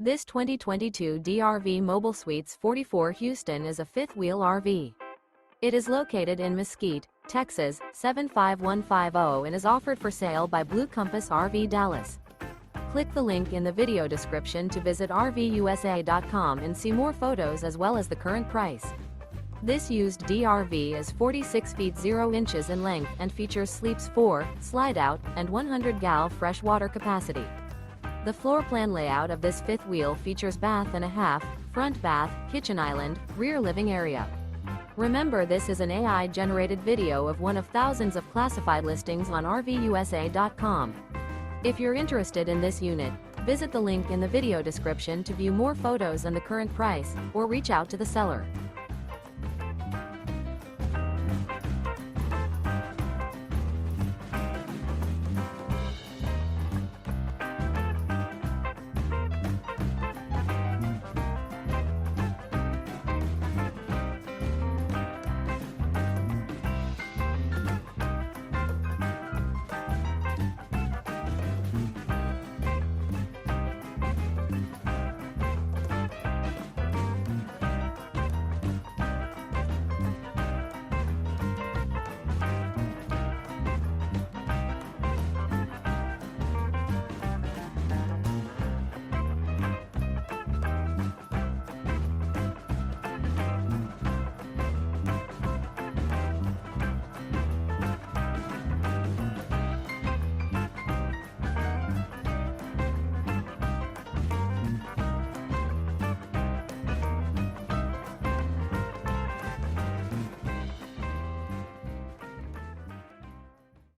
This 2022 DRV Mobile Suites 44 Houston is a fifth-wheel RV. It is located in Mesquite, Texas, 75150 and is offered for sale by Blue Compass RV Dallas. Click the link in the video description to visit RVUSA.com and see more photos as well as the current price. This used DRV is 46 feet 0 inches in length and features sleeps 4, slide-out, and 100 gal fresh water capacity. The floor plan layout of this fifth wheel features bath and a half, front bath, kitchen island, rear living area. Remember, this is an AI-generated video of one of thousands of classified listings on RVUSA.com. If you're interested in this unit, visit the link in the video description to view more photos and the current price, or reach out to the seller.